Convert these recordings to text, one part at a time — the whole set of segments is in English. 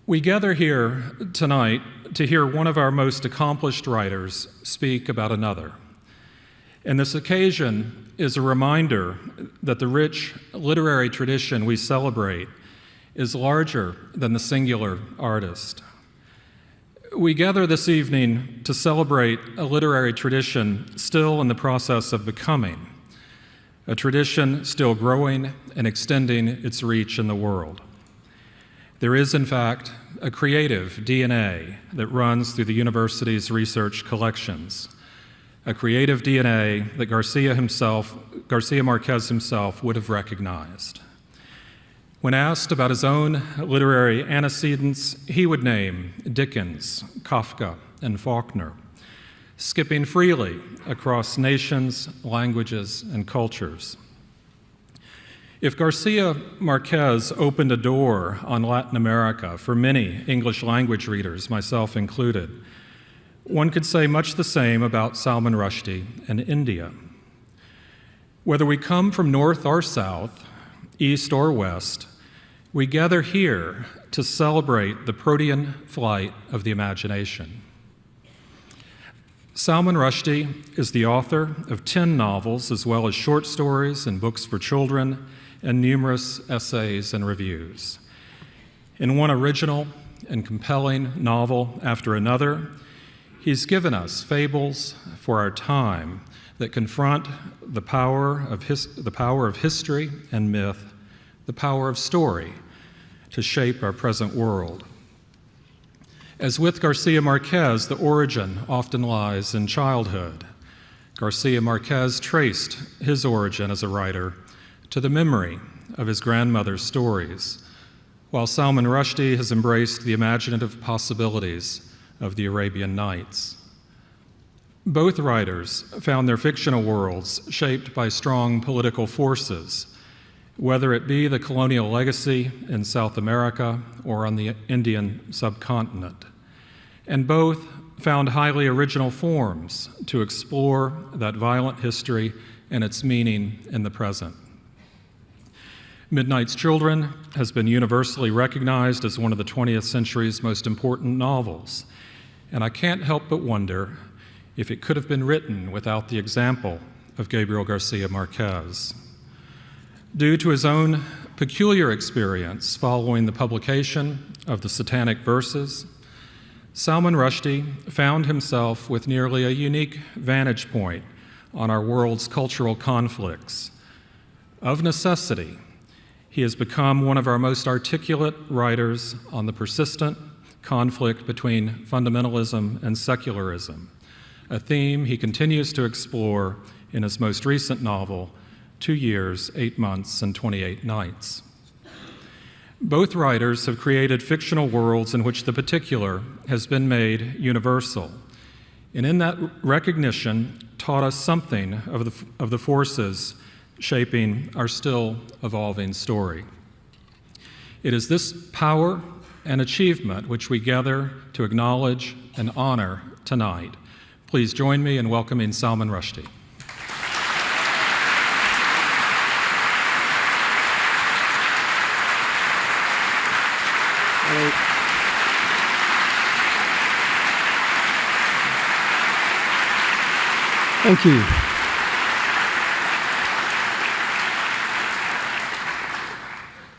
We gather here tonight to hear one of our most accomplished writers speak about another. And this occasion is a reminder that the rich literary tradition we celebrate is larger than the singular artist. We gather this evening to celebrate a literary tradition still in the process of becoming, a tradition still growing and extending its reach in the world. There is, in fact, a creative DNA that runs through the university's research collections, a creative DNA that Garcia Marquez himself would have recognized. When asked about his own literary antecedents, he would name Dickens, Kafka, and Faulkner, skipping freely across nations, languages, and cultures. If Garcia Marquez opened a door on Latin America for many English language readers, myself included, one could say much the same about Salman Rushdie and India. Whether we come from north or south, east or west, we gather here to celebrate the protean flight of the imagination. Salman Rushdie is the author of 10 novels, as well as short stories and books for children, and numerous essays and reviews. In one original and compelling novel after another, he's given us fables for our time that confront the power of history and myth, the power of story to shape our present world. As with Garcia Marquez, the origin often lies in childhood. Garcia Marquez traced his origin as a writer to the memory of his grandmother's stories, while Salman Rushdie has embraced the imaginative possibilities of the Arabian Nights. Both writers found their fictional worlds shaped by strong political forces, whether it be the colonial legacy in South America or on the Indian subcontinent. And both found highly original forms to explore that violent history and its meaning in the present. Midnight's Children has been universally recognized as one of the 20th century's most important novels, and I can't help but wonder if it could have been written without the example of Gabriel García Márquez. Due to his own peculiar experience following the publication of the Satanic Verses, Salman Rushdie found himself with nearly a unique vantage point on our world's cultural conflicts. Of necessity, he has become one of our most articulate writers on the persistent conflict between fundamentalism and secularism, a theme he continues to explore in his most recent novel, 2 years, 8 months, and 28 nights. Both writers have created fictional worlds in which the particular has been made universal, and in that recognition taught us something of the forces shaping our still evolving story. It is this power and achievement which we gather to acknowledge and honor tonight. Please join me in welcoming Salman Rushdie. Thank you.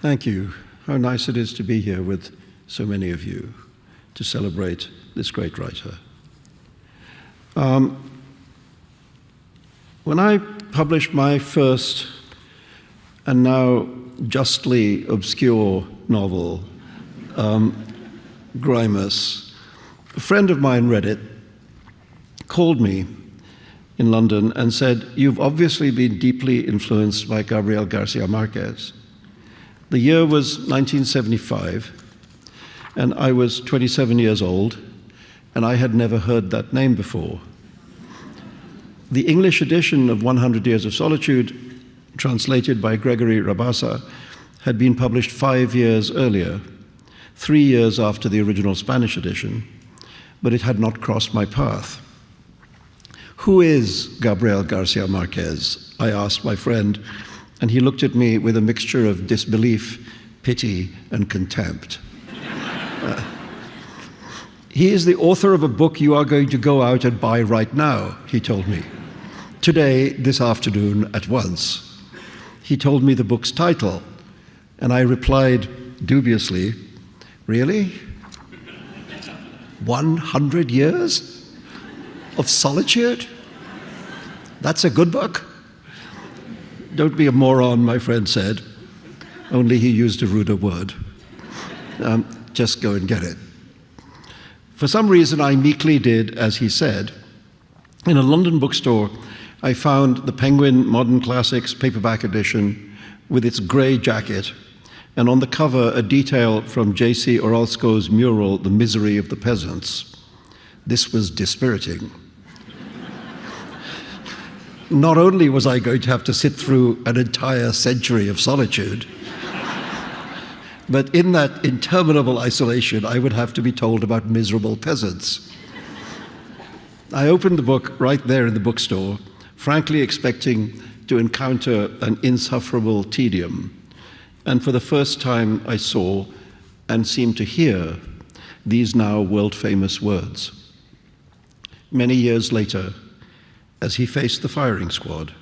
Thank you. How nice it is to be here with so many of you to celebrate this great writer. When I published my first and now justly obscure novel, Grimus, a friend of mine read it, called me in London and said, "You've obviously been deeply influenced by Gabriel García Márquez." The year was 1975, and I was 27 years old, and I had never heard that name before. The English edition of 100 Years of Solitude, translated by Gregory Rabassa, had been published 5 years earlier, 3 years after the original Spanish edition, but it had not crossed my path. "Who is Gabriel García Márquez?" I asked my friend, and he looked at me with a mixture of disbelief, pity, and contempt. He is the author of a book you are going to go out and buy right now, he told me. Today, this afternoon, at once. He told me the book's title, and I replied dubiously, really? 100 years of solitude? That's a good book? Don't be a moron, my friend said. Only he used a ruder word. Just go and get it. For some reason, I meekly did as he said. In a London bookstore, I found the Penguin Modern Classics paperback edition with its grey jacket, and on the cover a detail from J.C. Orozco's mural, The Misery of the Peasants. This was dispiriting. Not only was I going to have to sit through an entire century of solitude, but in that interminable isolation, I would have to be told about miserable peasants. I opened the book right there in the bookstore, frankly expecting to encounter an insufferable tedium. And for the first time, I saw and seemed to hear these now world-famous words. Many years later, as he faced the firing squad,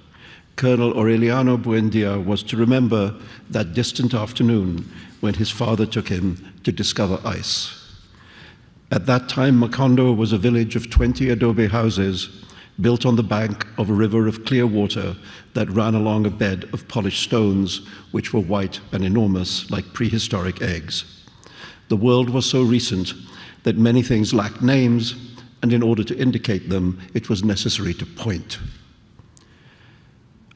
Colonel Aureliano Buendia was to remember that distant afternoon when his father took him to discover ice. At that time, Macondo was a village of 20 adobe houses built on the bank of a river of clear water that ran along a bed of polished stones, which were white and enormous, like prehistoric eggs. The world was so recent that many things lacked names, and in order to indicate them, it was necessary to point.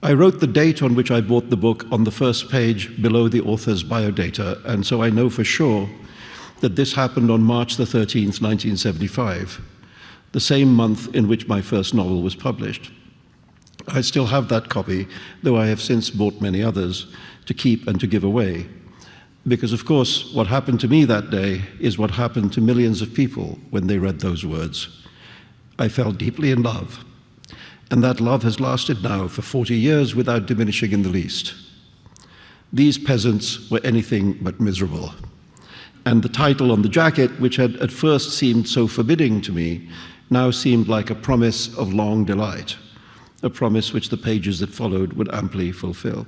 I wrote the date on which I bought the book on the first page below the author's biodata, and so I know for sure that this happened on March the 13th, 1975, the same month in which my first novel was published. I still have that copy, though I have since bought many others to keep and to give away. Because, of course, what happened to me that day is what happened to millions of people when they read those words. I fell deeply in love. And that love has lasted now for 40 years without diminishing in the least. These peasants were anything but miserable. And the title on the jacket, which had at first seemed so forbidding to me, now seemed like a promise of long delight, a promise which the pages that followed would amply fulfill.